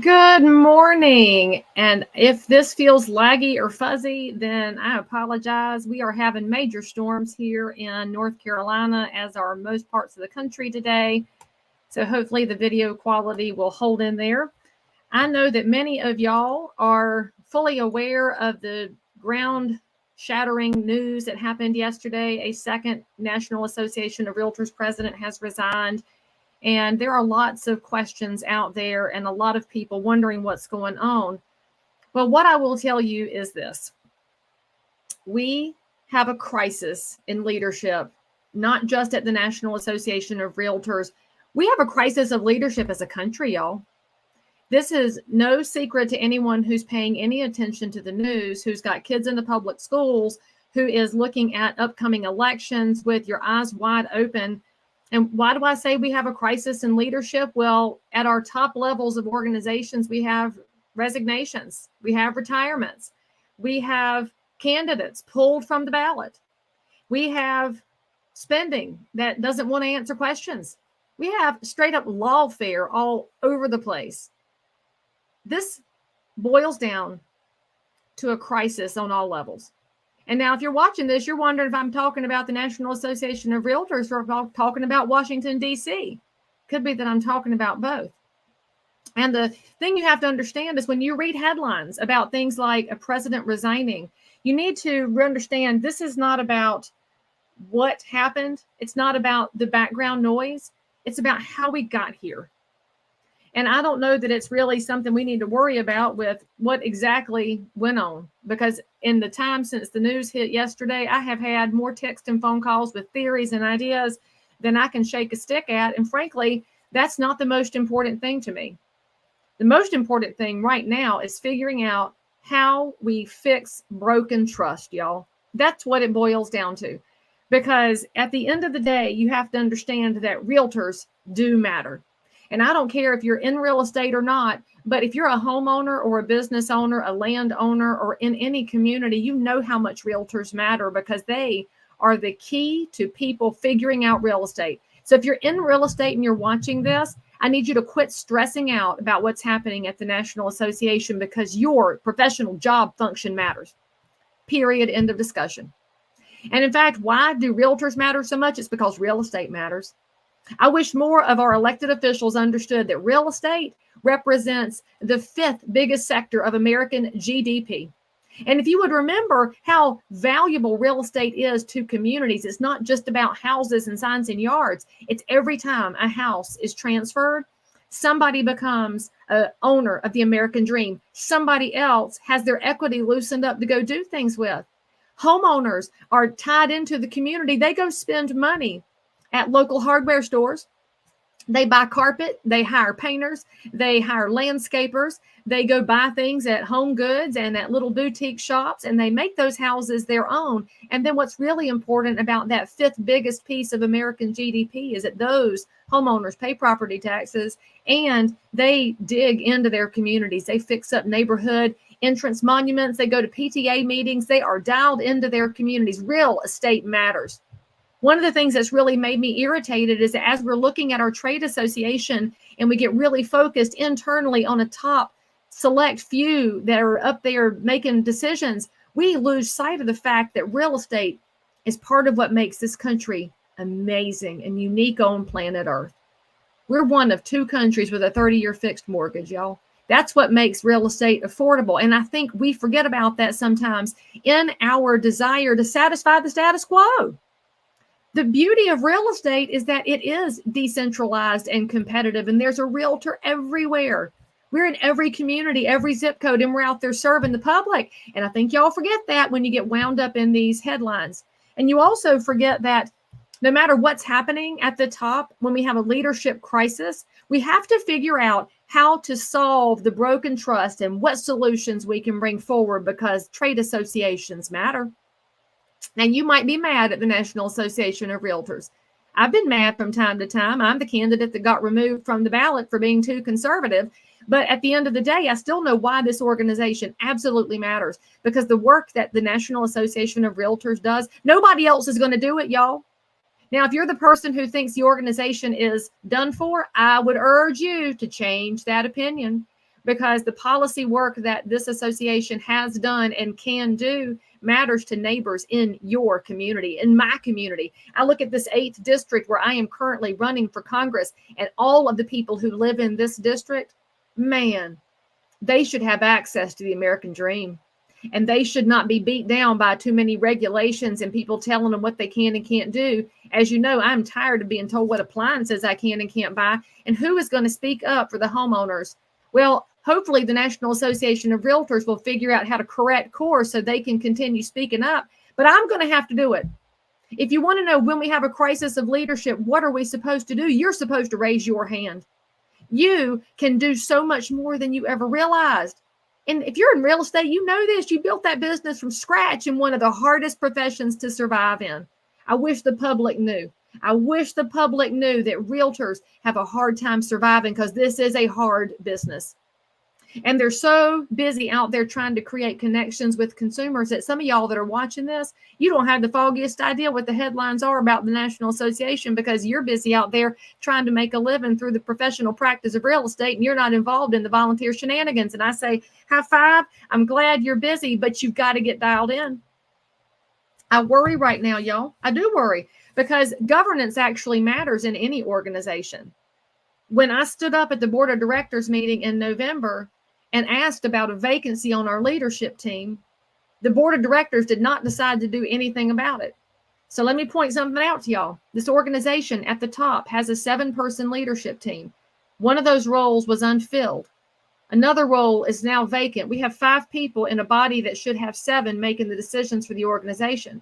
Good morning. And if this feels laggy or fuzzy, then I apologize. We are having major storms here in North Carolina, as are most parts of the country today. So hopefully the video quality will hold in there. I know that many of y'all are fully aware of the ground shattering news that happened yesterday. A second National Association of Realtors president has resigned. And there are lots of questions out there and a lot of people wondering what's going on. Well, what I will tell you is this. We have a crisis in leadership, not just at the National Association of Realtors. We have a crisis of leadership as a country, y'all. This is no secret to anyone who's paying any attention to the news, who's got kids in the public schools, who is looking at upcoming elections with your eyes wide open. And why do I say we have a crisis in leadership? Well, at our top levels of organizations, we have resignations, we have retirements, we have candidates pulled from the ballot, we have spending that doesn't want to answer questions, we have straight up lawfare all over the place. This boils down to a crisis on all levels. And now, if you're watching this, you're wondering if I'm talking about the National Association of Realtors or if I'm talking about Washington, D.C. Could be that I'm talking about both. And the thing you have to understand is when you read headlines about things like a president resigning, you need to understand this is not about what happened. It's not about the background noise. It's about how we got here. And I don't know that it's really something we need to worry about with what exactly went on, because in the time since the news hit yesterday, I have had more text and phone calls with theories and ideas than I can shake a stick at. And frankly, that's not the most important thing to me. The most important thing right now is figuring out how we fix broken trust, y'all. That's what it boils down to. Because at the end of the day, you have to understand that realtors do matter. And I don't care if you're in real estate or not, but if you're a homeowner or a business owner, a landowner, or in any community, you know how much realtors matter because they are the key to people figuring out real estate. So if you're in real estate and you're watching this, I need you to quit stressing out about what's happening at the National Association because your professional job function matters. Period. End of discussion. And in fact, why do realtors matter so much? It's because real estate matters. I wish more of our elected officials understood that real estate represents the fifth biggest sector of American GDP. And if you would remember how valuable real estate is to communities, it's not just about houses and signs and yards. It's every time a house is transferred, somebody becomes an owner of the American dream. Somebody else has their equity loosened up to go do things with. Homeowners are tied into the community. They go spend money at local hardware stores. They buy carpet, they hire painters, they hire landscapers, they go buy things at Home Goods and at little boutique shops, and they make those houses their own. And then what's really important about that fifth biggest piece of American GDP is that those homeowners pay property taxes and they dig into their communities. They fix up neighborhood entrance monuments, they go to PTA meetings, they are dialed into their communities. Real estate matters. One of the things that's really made me irritated is that as we're looking at our trade association and we get really focused internally on a top select few that are up there making decisions, we lose sight of the fact that real estate is part of what makes this country amazing and unique on planet Earth. We're one of two countries with a 30-year fixed mortgage, y'all. That's what makes real estate affordable. And I think we forget about that sometimes in our desire to satisfy the status quo. The beauty of real estate is that it is decentralized and competitive, and there's a realtor everywhere. We're in every community, every zip code, and we're out there serving the public. And I think y'all forget that when you get wound up in these headlines. And you also forget that no matter what's happening at the top, when we have a leadership crisis, we have to figure out how to solve the broken trust and what solutions we can bring forward because trade associations matter. Now, you might be mad at the National Association of Realtors. I've been mad from time to time. I'm the candidate that got removed from the ballot for being too conservative. But at the end of the day, I still know why this organization absolutely matters, because the work that the National Association of Realtors does, nobody else is going to do it, y'all. Now, if you're the person who thinks the organization is done for, I would urge you to change that opinion. because the policy work that this association has done and can do matters to neighbors in your community, in my community. I look at this 8th district where I am currently running for Congress, and all of the people who live in this district, man, they should have access to the American dream. And they should not be beat down by too many regulations and people telling them what they can and can't do. As you know, I'm tired of being told what appliances I can and can't buy. And who is going to speak up for the homeowners? Well, hopefully the National Association of Realtors will figure out how to correct course so they can continue speaking up. But I'm going to have to do it. If you want to know when we have a crisis of leadership, what are we supposed to do? You're supposed to raise your hand. You can do so much more than you ever realized. And if you're in real estate, you know this. You built that business from scratch in one of the hardest professions to survive in. I wish the public knew. I wish the public knew that realtors have a hard time surviving because this is a hard business. And they're so busy out there trying to create connections with consumers that some of y'all that are watching this, you don't have the foggiest idea what the headlines are about the National Association because you're busy out there trying to make a living through the professional practice of real estate and you're not involved in the volunteer shenanigans. And I say, high five. I'm glad you're busy, but you've got to get dialed in. I worry right now, y'all. I do worry because governance actually matters in any organization. When I stood up at the board of directors meeting in November and asked about a vacancy on our leadership team, the board of directors did not decide to do anything about it. So let me point something out to y'all. This organization at the top has a 7-person leadership team. One of those roles was unfilled. Another role is now vacant. We have 5 people in a body that should have 7 making the decisions for the organization.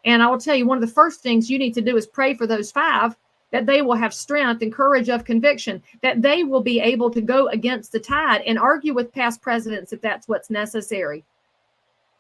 And I will tell you, one of the first things you need to do is pray for those 5 that they will have strength and courage of conviction, that they will be able to go against the tide and argue with past presidents if that's what's necessary.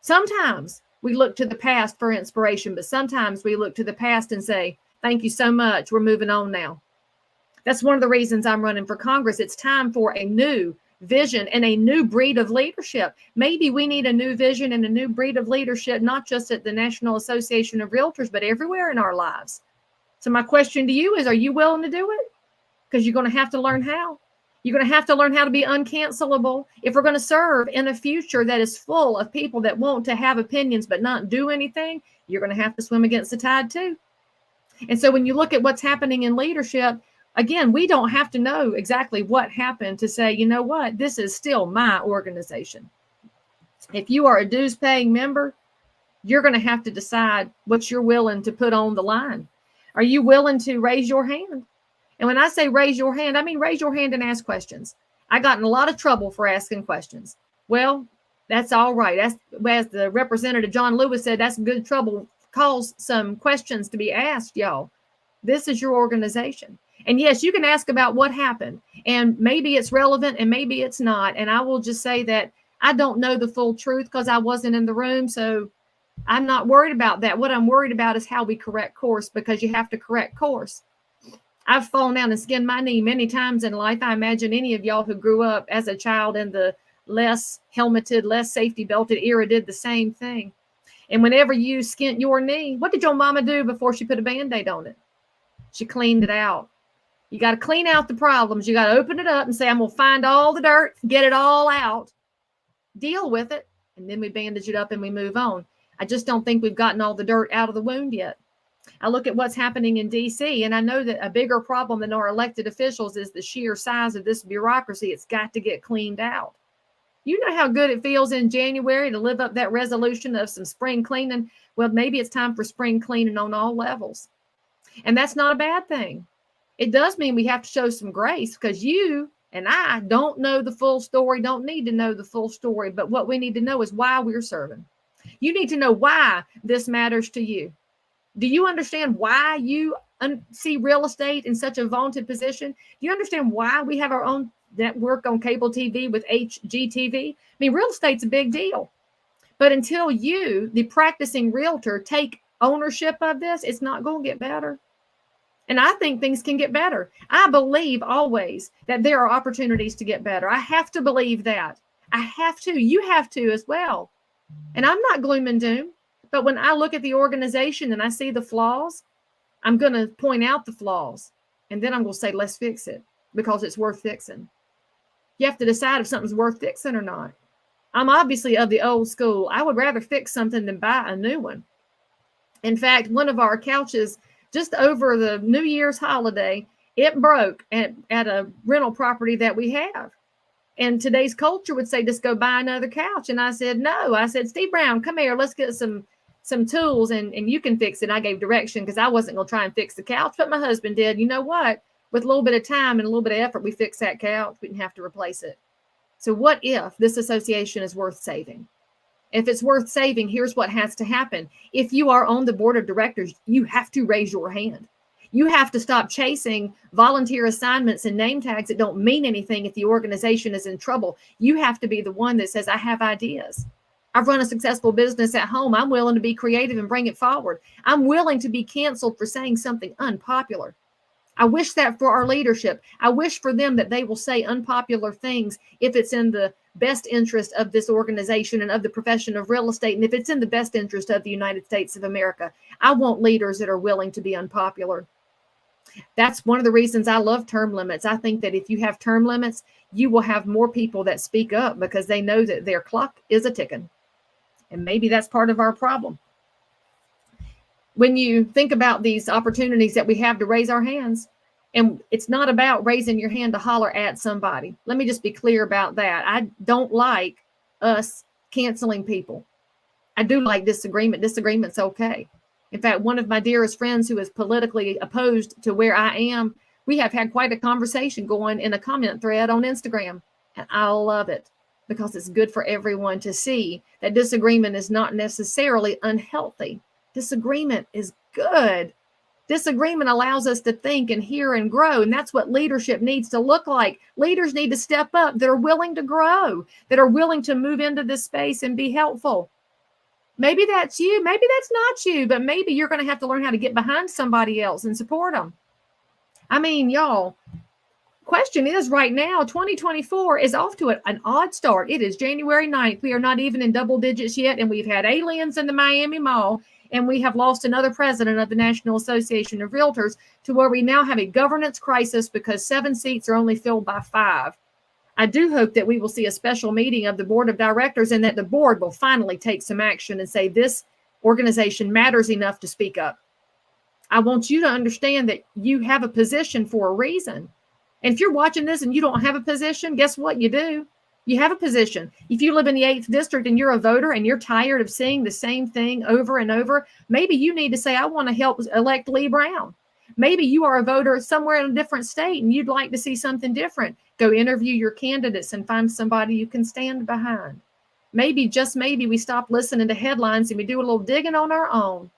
Sometimes we look to the past for inspiration, but sometimes we look to the past and say, thank you so much. We're moving on now. That's one of the reasons I'm running for Congress. It's time for a new vision and a new breed of leadership. Maybe we need a new vision and a new breed of leadership, not just at the National Association of Realtors, but everywhere in our lives. So my question to you is, are you willing to do it? Because you're going to have to learn how. You're going to have to learn how to be uncancelable. If we're going to serve in a future that is full of people that want to have opinions but not do anything, you're going to have to swim against the tide too. And so when you look at what's happening in leadership, again, we don't have to know exactly what happened to say, you know what, this is still my organization. If you are a dues paying member, you're going to have to decide what you're willing to put on the line. Are you willing to raise your hand? And when I say raise your hand, I mean raise your hand and ask questions. I got in a lot of trouble for asking questions. Well, that's all right. That's, as the representative John Lewis said, that's good trouble. Cause some questions to be asked, y'all. This is your organization. And yes, you can ask about what happened. And maybe it's relevant and maybe it's not. And I will just say that I don't know the full truth because I wasn't in the room. So I'm not worried about that. What I'm worried about is how we correct course, because you have to correct course. I've fallen down and skinned my knee many times in life. I imagine any of y'all who grew up as a child in the less helmeted, less safety belted era did the same thing. And whenever you skint your knee, what did your mama do before she put a Band-Aid on it? She cleaned it out. You got to clean out the problems. You got to open it up and say, I'm going to find all the dirt, get it all out, deal with it, and then we bandage it up and we move on. I just don't think we've gotten all the dirt out of the wound yet. I look at what's happening in D.C., and I know that a bigger problem than our elected officials is the sheer size of this bureaucracy. It's got to get cleaned out. You know how good it feels in January to live up that resolution of some spring cleaning? Well, maybe it's time for spring cleaning on all levels. And that's not a bad thing. It does mean we have to show some grace, because you and I don't know the full story, don't need to know the full story. But what we need to know is why we're serving. You need to know why this matters to you. Do you understand why you see real estate in such a vaunted position? Do you understand why we have our own network on cable TV with HGTV? I mean, real estate's a big deal. But until you, the practicing realtor, take ownership of this, it's not going to get better. And I think things can get better. I believe always that there are opportunities to get better. I have to believe that. I have to. You have to as well. And I'm not gloom and doom. But when I look at the organization and I see the flaws, I'm going to point out the flaws. And then I'm going to say, let's fix it, because it's worth fixing. You have to decide if something's worth fixing or not. I'm obviously of the old school. I would rather fix something than buy a new one. In fact, one of our couches, just over the New Year's holiday, it broke at a rental property that we have. And today's culture would say, just go buy another couch. And I said, no. I said, Steve Brown, come here. Let's get some tools and you can fix it. I gave direction because I wasn't going to try and fix the couch, but my husband did. You know what? With a little bit of time and a little bit of effort, we fixed that couch. We didn't have to replace it. So what if this association is worth saving? If it's worth saving, here's what has to happen. If you are on the board of directors, you have to raise your hand. You have to stop chasing volunteer assignments and name tags that don't mean anything if the organization is in trouble. You have to be the one that says, I have ideas. I've run a successful business at home. I'm willing to be creative and bring it forward. I'm willing to be canceled for saying something unpopular. I wish that for our leadership. I wish for them that they will say unpopular things if it's in the best interest of this organization and of the profession of real estate, and if it's in the best interest of the United States of America. I want leaders that are willing to be unpopular. That's one of the reasons I love term limits. I think that if you have term limits, you will have more people that speak up because they know that their clock is a ticking. And maybe that's part of our problem. When you think about these opportunities that we have to raise our hands, and it's not about raising your hand to holler at somebody. Let me just be clear about that. I don't like us canceling people. I do like disagreement. Disagreement's okay. In fact, one of my dearest friends who is politically opposed to where I am, we have had quite a conversation going in a comment thread on Instagram. And I love it because it's good for everyone to see that disagreement is not necessarily unhealthy. Disagreement is good. Disagreement allows us to think and hear and grow. And that's what leadership needs to look like. Leaders need to step up that are willing to grow, that are willing to move into this space and be helpful. Maybe that's you. Maybe that's not you, but maybe you're going to have to learn how to get behind somebody else and support them. I mean, y'all, question is right now, 2024 is off to an odd start. It is January 9th. We are not even in double digits yet. And we've had aliens in the Miami Mall. And we have lost another president of the National Association of Realtors to where we now have a governance crisis because 7 seats are only filled by 5. I do hope that we will see a special meeting of the board of directors and that the board will finally take some action and say this organization matters enough to speak up. I want you to understand that you have a position for a reason. And if you're watching this and you don't have a position, guess what you do? You have a position. If you live in the 8th district and you're a voter and you're tired of seeing the same thing over and over, maybe you need to say, I want to help elect Leigh Brown. Maybe you are a voter somewhere in a different state and you'd like to see something different. Go interview your candidates and find somebody you can stand behind. Maybe, just maybe, we stop listening to headlines and we do a little digging on our own.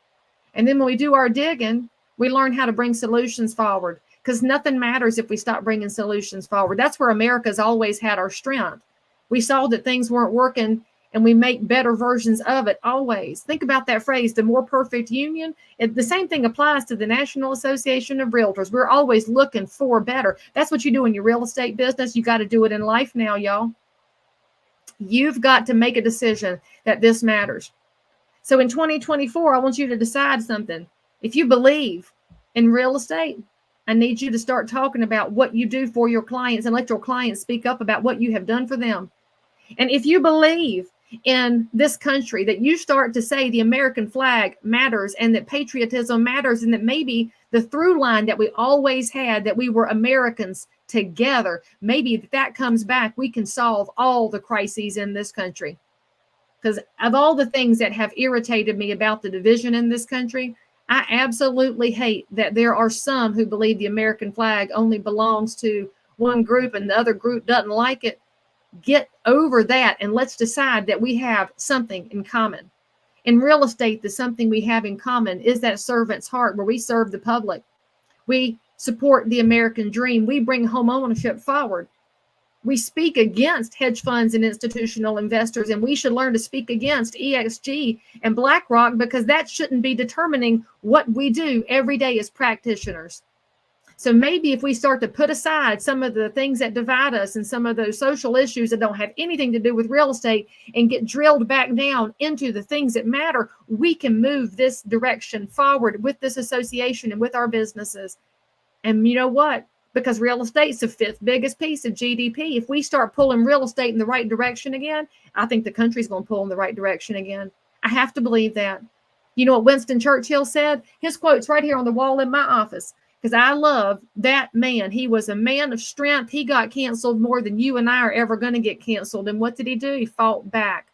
And then when we do our digging, we learn how to bring solutions forward because nothing matters if we stop bringing solutions forward. That's where America's always had our strength. We saw that things weren't working and we make better versions of it always. Think about that phrase, the more perfect union. The same thing applies to the National Association of Realtors. We're always looking for better. That's what you do in your real estate business. You got to do it in life now, y'all. You've got to make a decision that this matters. So in 2024, I want you to decide something. If you believe in real estate, I need you to start talking about what you do for your clients and let your clients speak up about what you have done for them. And if you believe in this country, that you start to say the American flag matters and that patriotism matters and that maybe the through line that we always had, that we were Americans together, maybe that comes back, we can solve all the crises in this country. Because of all the things that have irritated me about the division in this country, I absolutely hate that there are some who believe the American flag only belongs to one group and the other group doesn't like it. Get over that and let's decide that we have something in common. In real estate, the something we have in common is that servant's heart where we serve the public. We support the American dream. We bring home ownership forward. We speak against hedge funds and institutional investors, and we should learn to speak against EXG and BlackRock because that shouldn't be determining what we do every day as practitioners. So maybe if we start to put aside some of the things that divide us and some of those social issues that don't have anything to do with real estate and get drilled back down into the things that matter, we can move this direction forward with this association and with our businesses. And you know what? because real estate's the fifth biggest piece of GDP. If we start pulling real estate in the right direction again, I think the country's going to pull in the right direction again. I have to believe that. You know what Winston Churchill said? His quote's right here on the wall in my office, because I love that man. He was a man of strength. He got canceled more than you and I are ever going to get canceled. And what did he do? He fought back.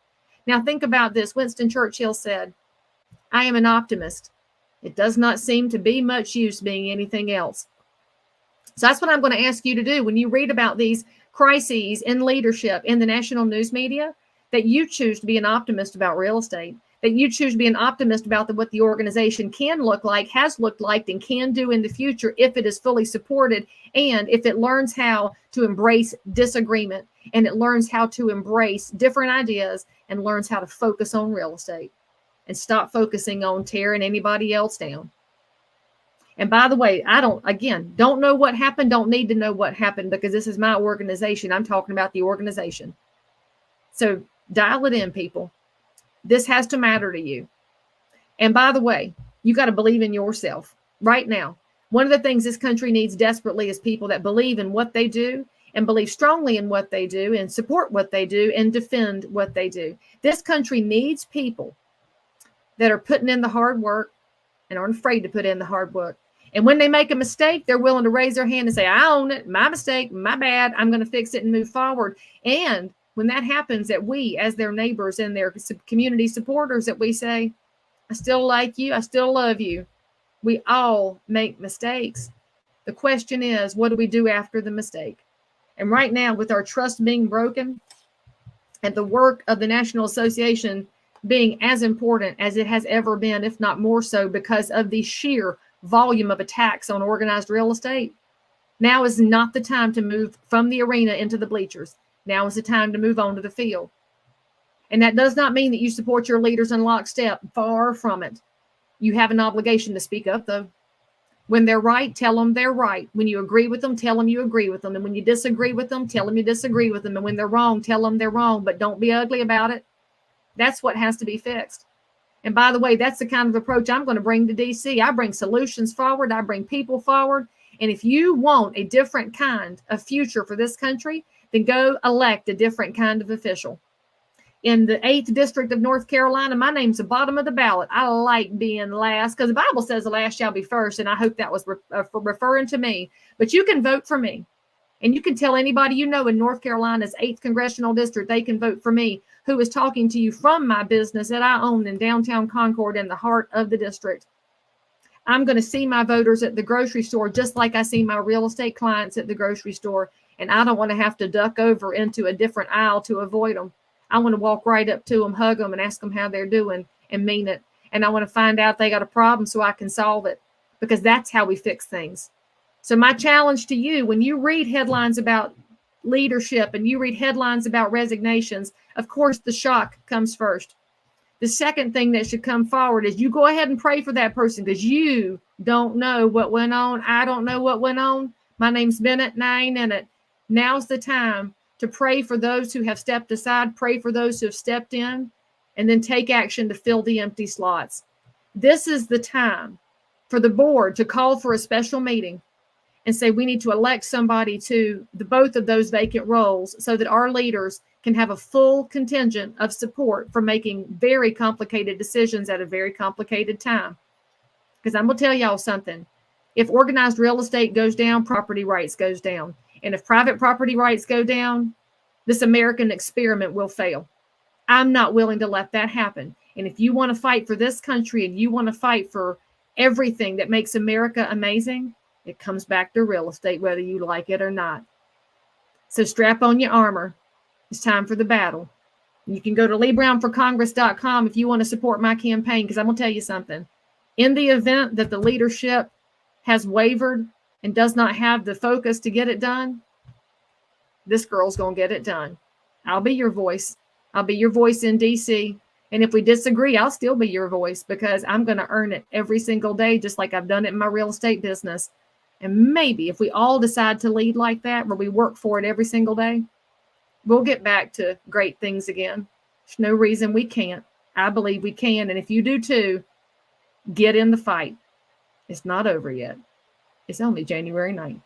Now think about this. Winston Churchill said, I am an optimist. It does not seem to be much use being anything else. So that's what I'm going to ask you to do when you read about these crises in leadership in the national news media, that you choose to be an optimist about real estate, that you choose to be an optimist about what the organization can look like, has looked like, and can do in the future if it is fully supported, and if it learns how to embrace disagreement, and it learns how to embrace different ideas, and learns how to focus on real estate and stop focusing on tearing anybody else down. And by the way, don't know what happened, don't need to know what happened, because this is my organization. I'm talking about the organization. So dial it in, people. This has to matter to you. And by the way, you got to believe in yourself right now. One of the things this country needs desperately is people that believe in what they do and believe strongly in what they do and support what they do and defend what they do. This country needs people that are putting in the hard work and aren't afraid to put in the hard work. And when they make a mistake, they're willing to raise their hand and say, I own it, my mistake, my bad, I'm going to fix it and move forward. And when that happens, that we, as their neighbors and their community supporters, that we say, I still like you, I still love you. We all make mistakes. The question is, what do we do after the mistake? And right now, with our trust being broken and the work of the National Association being as important as it has ever been, if not more so, because of the sheer volume of attacks on organized real estate, now is not the time to move from the arena into the bleachers. Now is the time to move on to the field. And that does not mean that you support your leaders in lockstep. Far from it. You have an obligation to speak up, though. When they're right, tell them they're right. When you agree with them, tell them you agree with them. And when you disagree with them, tell them you disagree with them. And when they're wrong, tell them they're wrong. But don't be ugly about it. That's what has to be fixed. And by the way, that's the kind of approach I'm going to bring to DC. I bring solutions forward. I bring people forward. And if you want a different kind of future for this country, then go elect a different kind of official. In the 8th District of North Carolina, my name's the bottom of the ballot. I like being last because the Bible says the last shall be first. And I hope that was referring to me. But you can vote for me. And you can tell anybody you know in North Carolina's 8th Congressional District, they can vote for me, who is talking to you from my business that I own in downtown Concord in the heart of the district. I'm going to see my voters at the grocery store just like I see my real estate clients at the grocery store. And I don't want to have to duck over into a different aisle to avoid them. I want to walk right up to them, hug them, and ask them how they're doing and mean it. And I want to find out if they got a problem so I can solve it, because that's how we fix things. So my challenge to you, when you read headlines about leadership and you read headlines about resignations, of course, the shock comes first. The second thing that should come forward is you go ahead and pray for that person, because you don't know what went on. I don't know what went on. My name's Bennett and I ain't in it. Now's the time to pray for those who have stepped aside, pray for those who have stepped in, and then take action to fill the empty slots. This is the time for the board to call for a special meeting and say we need to elect somebody to both of those vacant roles so that our leaders can have a full contingent of support for making very complicated decisions at a very complicated time. Because I'm going to tell y'all something. If organized real estate goes down, property rights goes down. And if private property rights go down, this American experiment will fail. I'm not willing to let that happen. And if you want to fight for this country and you want to fight for everything that makes America amazing, it comes back to real estate, whether you like it or not. So strap on your armor. It's time for the battle. You can go to LeighBrownForCongress.com if you want to support my campaign, because I'm going to tell you something. In the event that the leadership has wavered and does not have the focus to get it done, this girl's going to get it done. I'll be your voice. I'll be your voice in DC. And if we disagree, I'll still be your voice, because I'm going to earn it every single day, just like I've done it in my real estate business. And maybe if we all decide to lead like that, where we work for it every single day, we'll get back to great things again. There's no reason we can't. I believe we can. And if you do too, get in the fight. It's not over yet. It's only January 9th.